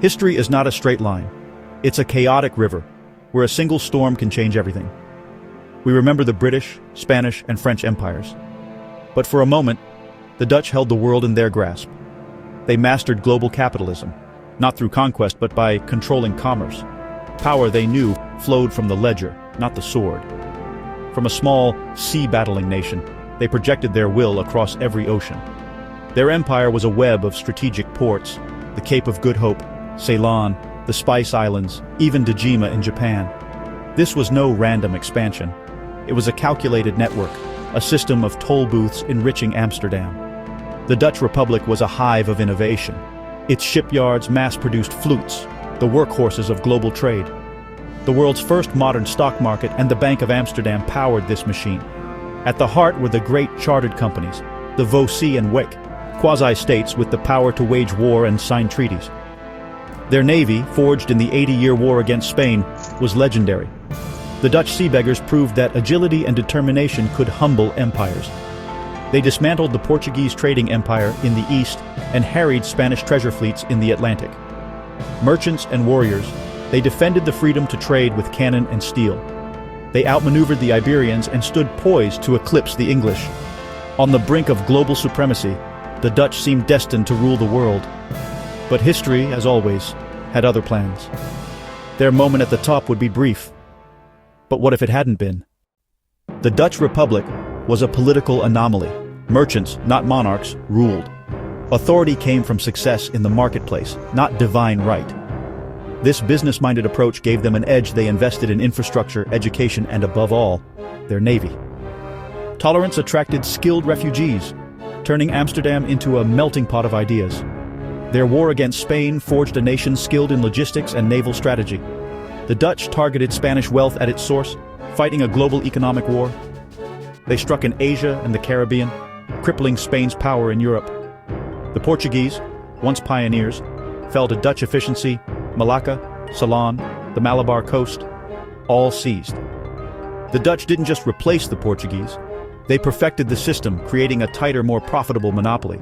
History is not a straight line. It's a chaotic river, where a single storm can change everything. We remember the British, Spanish, and French empires. But for a moment, the Dutch held the world in their grasp. They mastered global capitalism, not through conquest but by controlling commerce. Power, they knew, flowed from the ledger, not the sword. From a small, sea-battling nation, they projected their will across every ocean. Their empire was a web of strategic ports, the Cape of Good Hope, Ceylon, the Spice Islands, even Dejima in Japan. This was no random expansion. It was a calculated network, a system of toll booths enriching Amsterdam. The Dutch Republic was a hive of innovation. Its shipyards mass-produced flutes, the workhorses of global trade. The world's first modern stock market and the Bank of Amsterdam powered this machine. At the heart were the great chartered companies, the VOC and WEC, quasi-states with the power to wage war and sign treaties. Their navy, forged in the 80-year war against Spain, was legendary. The Dutch seabeggars proved that agility and determination could humble empires. They dismantled the Portuguese trading empire in the east and harried Spanish treasure fleets in the Atlantic. Merchants and warriors, they defended the freedom to trade with cannon and steel. They outmaneuvered the Iberians and stood poised to eclipse the English. On the brink of global supremacy, the Dutch seemed destined to rule the world. But history, as always, had other plans. Their moment at the top would be brief. But what if it hadn't been? The Dutch Republic was a political anomaly. Merchants, not monarchs, ruled. Authority came from success in the marketplace, not divine right. This business-minded approach gave them an edge. They invested in infrastructure, education, and above all, their navy. Tolerance attracted skilled refugees, turning Amsterdam into a melting pot of ideas. Their war against Spain forged a nation skilled in logistics and naval strategy. The Dutch targeted Spanish wealth at its source, fighting a global economic war. They struck in Asia and the Caribbean, crippling Spain's power in Europe. The Portuguese, once pioneers, fell to Dutch efficiency. Malacca, Ceylon, the Malabar coast, all seized. The Dutch didn't just replace the Portuguese, they perfected the system, creating a tighter, more profitable monopoly.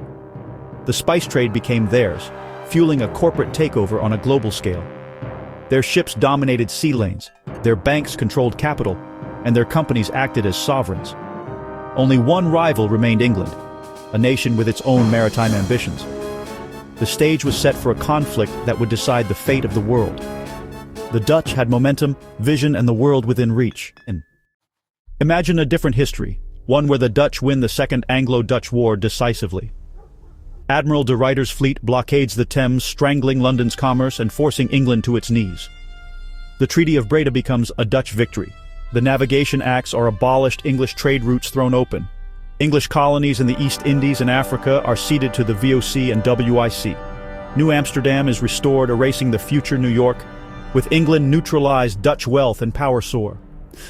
The spice trade became theirs, fueling a corporate takeover on a global scale. Their ships dominated sea lanes, their banks controlled capital, and their companies acted as sovereigns. Only one rival remained: England, a nation with its own maritime ambitions. The stage was set for a conflict that would decide the fate of the world. The Dutch had momentum, vision, and the world within reach. And imagine a different history, one where the Dutch win the Second Anglo-Dutch War decisively. Admiral de Ruyter's fleet blockades the Thames, strangling London's commerce and forcing England to its knees. The Treaty of Breda becomes a Dutch victory. The Navigation Acts are abolished, English trade routes thrown open. English colonies in the East Indies and Africa are ceded to the VOC and WIC. New Amsterdam is restored, erasing the future New York. With England neutralized, Dutch wealth and power soar.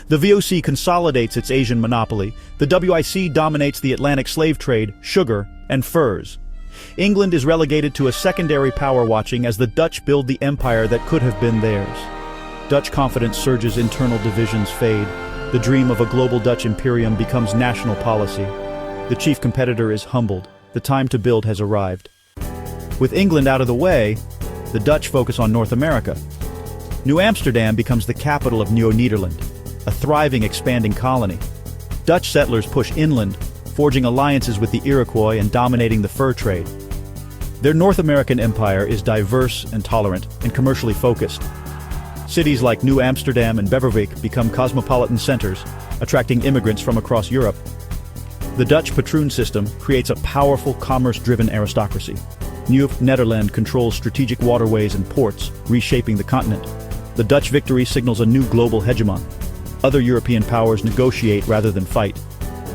The VOC consolidates its Asian monopoly. The WIC dominates the Atlantic slave trade, sugar, and furs. England is relegated to a secondary power watching as the Dutch build the empire that could have been theirs. Dutch confidence surges, internal divisions fade. The dream of a global Dutch imperium becomes national policy. The chief competitor is humbled. The time to build has arrived. With England out of the way, the Dutch focus on North America. New Amsterdam becomes the capital of Neo-Nederland, a thriving, expanding colony. Dutch settlers push inland, forging alliances with the Iroquois and dominating the fur trade. Their North American empire is diverse and tolerant and commercially focused. Cities like New Amsterdam and Beverwijk become cosmopolitan centers, attracting immigrants from across Europe. The Dutch patroon system creates a powerful, commerce-driven aristocracy. Nieuw-Nederland controls strategic waterways and ports, reshaping the continent. The Dutch victory signals a new global hegemon. Other European powers negotiate rather than fight.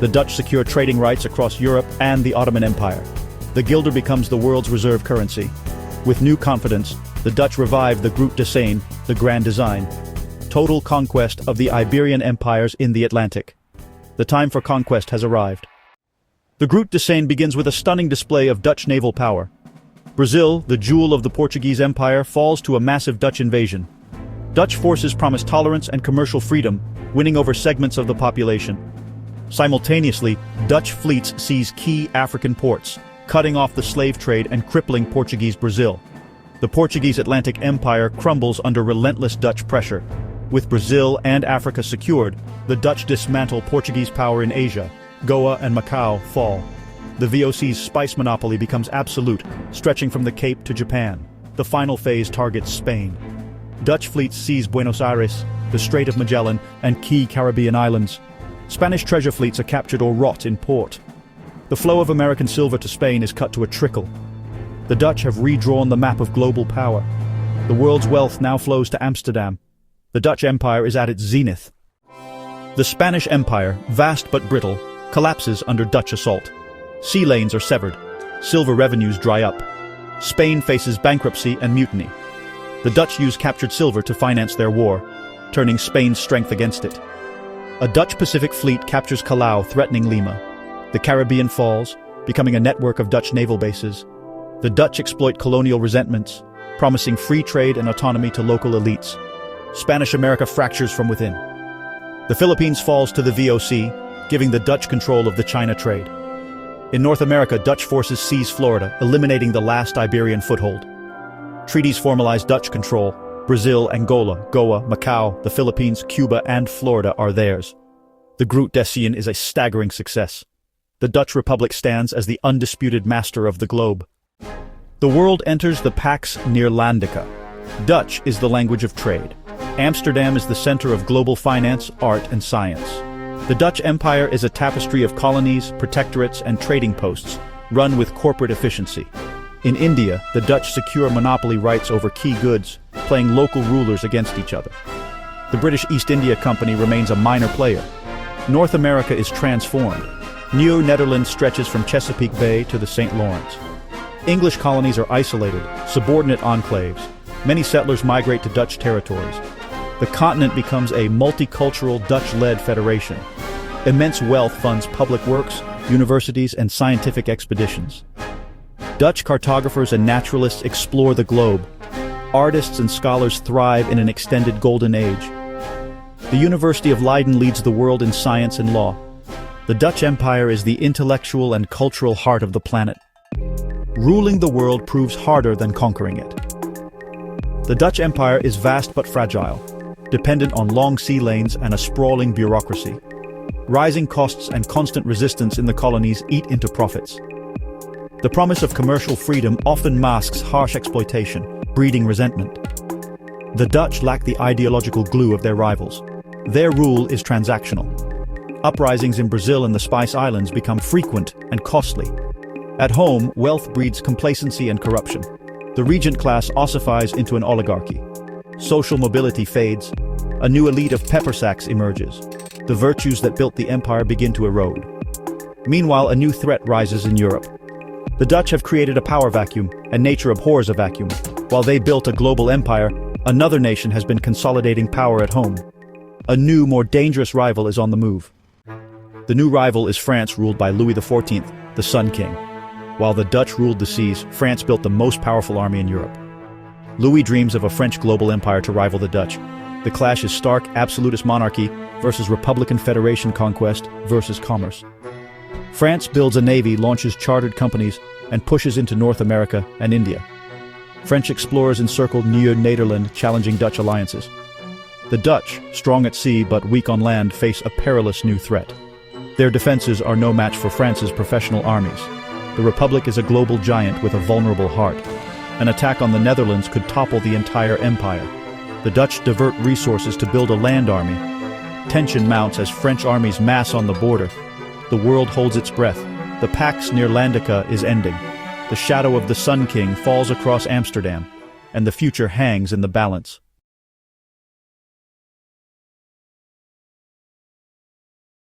The Dutch secure trading rights across Europe and the Ottoman Empire. The guilder becomes the world's reserve currency. With new confidence, the Dutch revived the Groot de Seine, the Grand Design. Total conquest of the Iberian empires in the Atlantic. The time for conquest has arrived. The Groot de Seine begins with a stunning display of Dutch naval power. Brazil, the jewel of the Portuguese Empire, falls to a massive Dutch invasion. Dutch forces promise tolerance and commercial freedom, winning over segments of the population. Simultaneously, Dutch fleets seize key African ports, cutting off the slave trade and crippling Portuguese Brazil. The Portuguese Atlantic Empire crumbles under relentless Dutch pressure. With Brazil and Africa secured, the Dutch dismantle Portuguese power in Asia. Goa and Macau fall. The VOC's spice monopoly becomes absolute, stretching from the Cape to Japan. The final phase targets Spain. Dutch fleets seize Buenos Aires, the Strait of Magellan, and key Caribbean islands. Spanish treasure fleets are captured or rot in port. The flow of American silver to Spain is cut to a trickle. The Dutch have redrawn the map of global power. The world's wealth now flows to Amsterdam. The Dutch Empire is at its zenith. The Spanish Empire, vast but brittle, collapses under Dutch assault. Sea lanes are severed. Silver revenues dry up. Spain faces bankruptcy and mutiny. The Dutch use captured silver to finance their war, turning Spain's strength against it. A Dutch Pacific fleet captures Callao, threatening Lima. The Caribbean falls, becoming a network of Dutch naval bases. The Dutch exploit colonial resentments, promising free trade and autonomy to local elites. Spanish America fractures from within. The Philippines falls to the VOC, giving the Dutch control of the China trade. In North America, Dutch forces seize Florida, eliminating the last Iberian foothold. Treaties formalize Dutch control. Brazil, Angola, Goa, Macau, the Philippines, Cuba, and Florida are theirs. The Groot Decien is a staggering success. The Dutch Republic stands as the undisputed master of the globe. The world enters the Pax Neerlandica. Dutch is the language of trade. Amsterdam is the center of global finance, art, and science. The Dutch Empire is a tapestry of colonies, protectorates, and trading posts, run with corporate efficiency. In India, the Dutch secure monopoly rights over key goods, playing local rulers against each other. The British East India Company remains a minor player. North America is transformed. New Netherlands stretches from Chesapeake Bay to the St. Lawrence. English colonies are isolated, subordinate enclaves. Many settlers migrate to Dutch territories. The continent becomes a multicultural Dutch-led federation. Immense wealth funds public works, universities, and scientific expeditions. Dutch cartographers and naturalists explore the globe. Artists and scholars thrive in an extended golden age. The University of Leiden leads the world in science and law. The Dutch Empire is the intellectual and cultural heart of the planet. Ruling the world proves harder than conquering it. The Dutch Empire is vast but fragile, dependent on long sea lanes and a sprawling bureaucracy. Rising costs and constant resistance in the colonies eat into profits. The promise of commercial freedom often masks harsh exploitation, breeding resentment. The Dutch lack the ideological glue of their rivals. Their rule is transactional. Uprisings in Brazil and the Spice Islands become frequent and costly. At home, wealth breeds complacency and corruption. The regent class ossifies into an oligarchy. Social mobility fades. A new elite of pepper sacks emerges. The virtues that built the empire begin to erode. Meanwhile, a new threat rises in Europe. The Dutch have created a power vacuum, and nature abhors a vacuum. While they built a global empire, another nation has been consolidating power at home. A new, more dangerous rival is on the move. The new rival is France, ruled by Louis XIV, the Sun King. While the Dutch ruled the seas, France built the most powerful army in Europe. Louis dreams of a French global empire to rival the Dutch. The clash is stark absolutist monarchy versus Republican Federation conquest versus commerce. France builds a navy, launches chartered companies, and pushes into North America and India. French explorers encircled Nieuw-Nederland, challenging Dutch alliances. The Dutch, strong at sea but weak on land, face a perilous new threat. Their defenses are no match for France's professional armies. The Republic is a global giant with a vulnerable heart. An attack on the Netherlands could topple the entire empire. The Dutch divert resources to build a land army. Tension mounts as French armies mass on the border. The world holds its breath. The Pax Neerlandica is ending. The shadow of the Sun King falls across Amsterdam, and the future hangs in the balance.